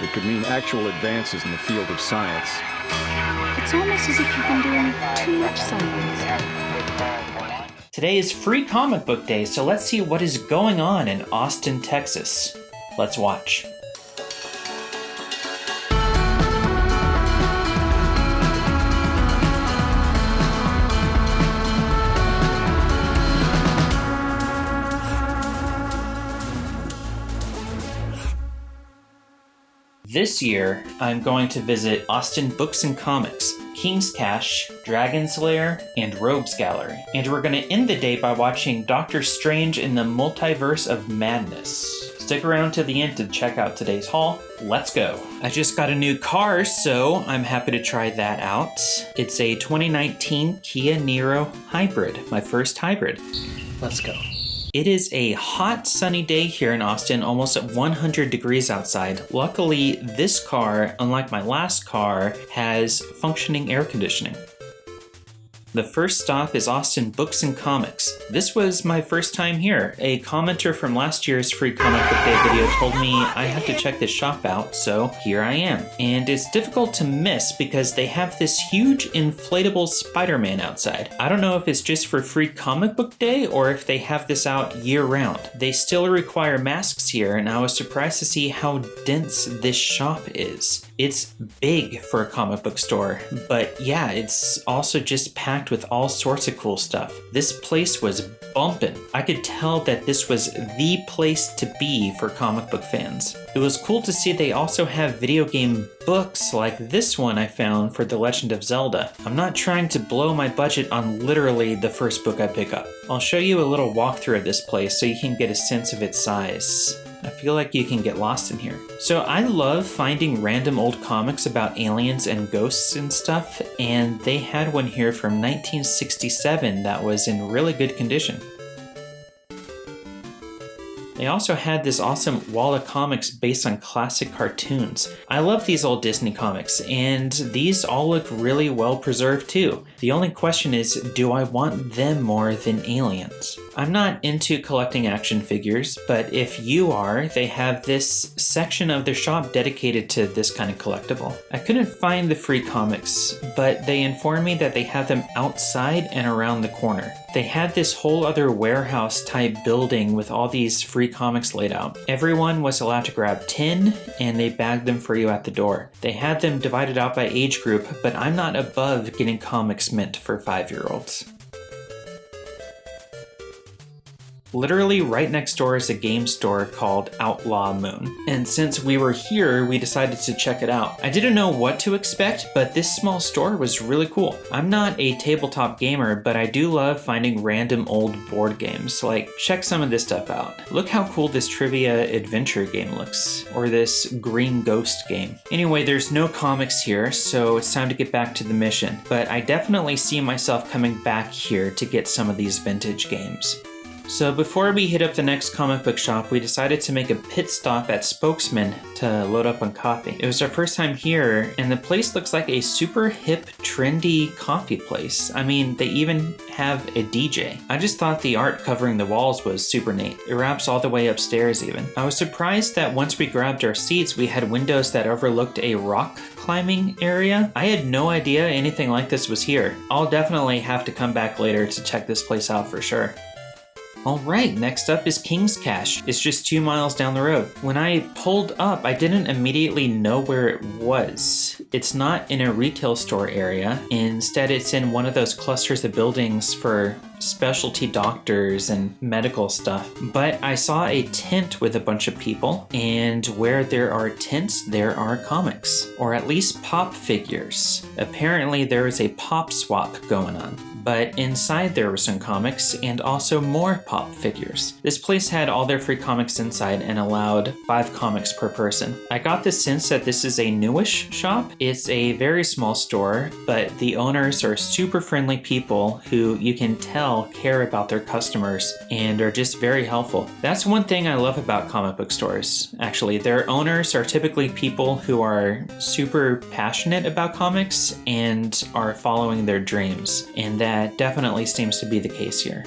It could mean actual advances in the field of science. It's almost as if you've been doing too much science. Today is Free Comic Book Day, so let's see what is going on in Austin, Texas. Let's watch. This year, I'm going to visit Austin Books and Comics, King's Cache, Dragon's Lair, and Rogue's Gallery. And we're going to end the day by watching Doctor Strange in the Multiverse of Madness. Stick around to the end to check out today's haul. Let's go. I just got a new car, so I'm happy to try that out. It's a 2019 Kia Niro Hybrid, my first hybrid. Let's go. It is a hot, sunny day here in Austin, almost at 100 degrees outside. Luckily, this car, unlike my last car, has functioning air conditioning. The first stop is Austin Books and Comics. This was my first time here. A commenter from last year's Free Comic Book Day video told me I had to check this shop out, so here I am. And it's difficult to miss because they have this huge inflatable Spider-Man outside. I don't know if it's just for Free Comic Book Day or if they have this out year-round. They still require masks here, and I was surprised to see how dense this shop is. It's big for a comic book store, but yeah, it's also just packed with all sorts of cool stuff. This place was bumping. I could tell that this was the place to be for comic book fans. It was cool to see they also have video game books like this one I found for The Legend of Zelda. I'm not trying to blow my budget on literally the first book I pick up. I'll show you a little walkthrough of this place so you can get a sense of its size. I feel like you can get lost in here. So I love finding random old comics about aliens and ghosts and stuff, and they had one here from 1967 that was in really good condition. They also had this awesome wall of comics based on classic cartoons. I love these old Disney comics, and these all look really well preserved too. The only question is, do I want them more than aliens? I'm not into collecting action figures, but if you are, they have this section of their shop dedicated to this kind of collectible. I couldn't find the free comics, but they informed me that they have them outside and around the corner. They had this whole other warehouse type building with all these free comics laid out. Everyone was allowed to grab 10 and they bagged them for you at the door. They had them divided out by age group, but I'm not above getting comics meant for 5-year-olds. Literally right next door is a game store called Outlaw Moon. And since we were here, we decided to check it out. I didn't know what to expect, but this small store was really cool. I'm not a tabletop gamer, but I do love finding random old board games. Like, check some of this stuff out. Look how cool this trivia adventure game looks. Or this green ghost game. Anyway, there's no comics here, so it's time to get back to the mission. But I definitely see myself coming back here to get some of these vintage games. So before we hit up the next comic book shop, we decided to make a pit stop at Spokesman to load up on coffee. It was our first time here, and the place looks like a super hip, trendy coffee place. I mean, they even have a DJ. I just thought the art covering the walls was super neat. It wraps all the way upstairs even. I was surprised that once we grabbed our seats, we had windows that overlooked a rock climbing area. I had no idea anything like this was here. I'll definitely have to come back later to check this place out for sure. Alright, next up is King's Cache. It's just 2 miles down the road. When I pulled up, I didn't immediately know where it was. It's not in a retail store area. Instead, it's in one of those clusters of buildings for specialty doctors and medical stuff. But I saw a tent with a bunch of people, and where there are tents, there are comics. Or at least pop figures. Apparently, there is a pop swap going on. But inside there were some comics and also more pop figures. This place had all their free comics inside and allowed 5 comics per person. I got the sense that this is a newish shop. It's a very small store, but the owners are super friendly people who you can tell care about their customers and are just very helpful. That's one thing I love about comic book stores. Actually, their owners are typically people who are super passionate about comics and are following their dreams, and that definitely seems to be the case here.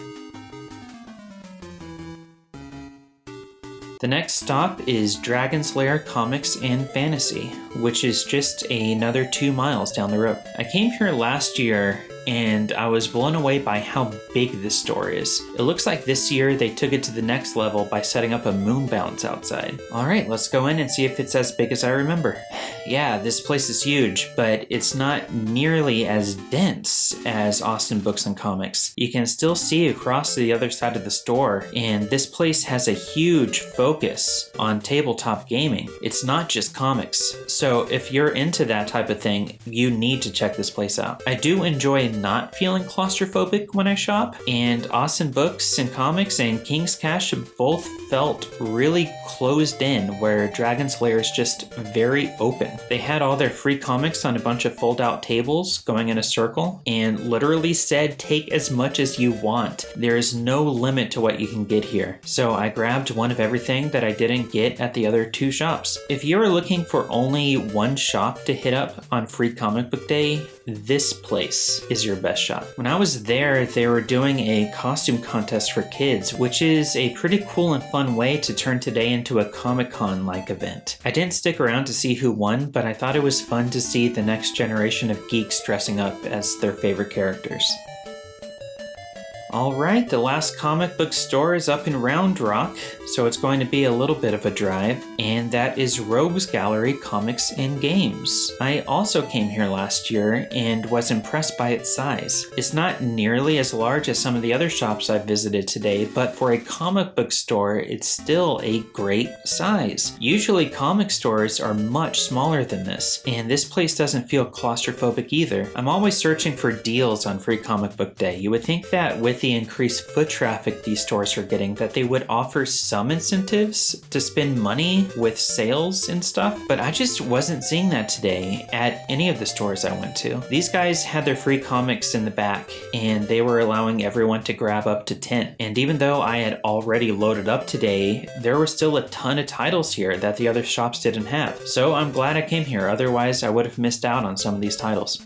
The next stop is Dragon's Lair Comics and Fantasy, which is just another 2 miles down the road. I came here last year and I was blown away by how big this store is. It looks like this year they took it to the next level by setting up a moon bounce outside. Alright, let's go in and see if it's as big as I remember. Yeah, this place is huge, but it's not nearly as dense as Austin Books and Comics. You can still see across to the other side of the store, and this place has a huge focus on tabletop gaming. It's not just comics. So if you're into that type of thing, you need to check this place out. I do enjoy not feeling claustrophobic when I shop, and Austin Books and Comics and King's Cash both felt really closed in, where Dragon's Lair is just very open. They had all their free comics on a bunch of fold-out tables going in a circle, and literally said take as much as you want. There is no limit to what you can get here. So I grabbed one of everything that I didn't get at the other 2 shops. If you're looking for only one shop to hit up on Free Comic Book Day, this place is your best shot. When I was there, they were doing a costume contest for kids, which is a pretty cool and fun way to turn today into a Comic-Con-like event. I didn't stick around to see who won, but I thought it was fun to see the next generation of geeks dressing up as their favorite characters. Alright, the last comic book store is up in Round Rock, so it's going to be a little bit of a drive, and that is Rogues Gallery Comics and Games. I also came here last year and was impressed by its size. It's not nearly as large as some of the other shops I've visited today, but for a comic book store, it's still a great size. Usually comic stores are much smaller than this, and this place doesn't feel claustrophobic either. I'm always searching for deals on Free Comic Book Day. You would think that with the increased foot traffic these stores are getting, that they would offer some incentives to spend money with sales and stuff, but I just wasn't seeing that today at any of the stores I went to. These guys had their free comics in the back, and they were allowing everyone to grab up to 10. And even though I had already loaded up today, there were still a ton of titles here that the other shops didn't have. So I'm glad I came here, otherwise I would have missed out on some of these titles.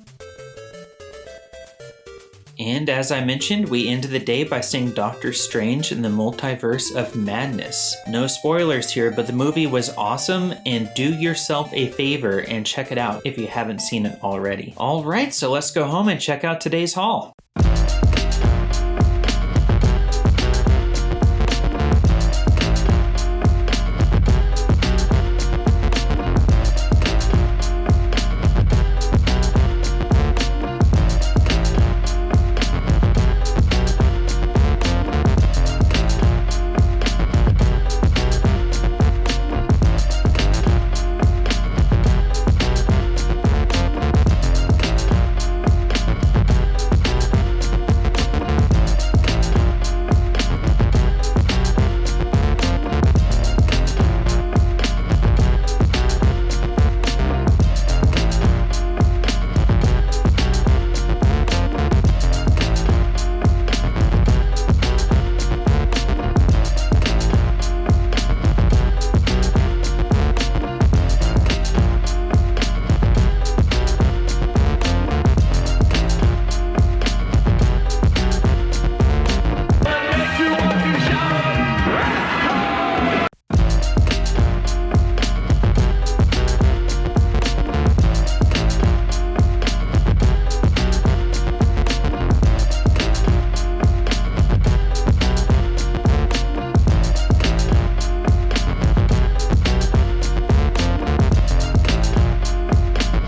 And as I mentioned, we ended the day by seeing Doctor Strange in the Multiverse of Madness. No spoilers here, but the movie was awesome, and do yourself a favor and check it out if you haven't seen it already. Alright, so let's go home and check out today's haul.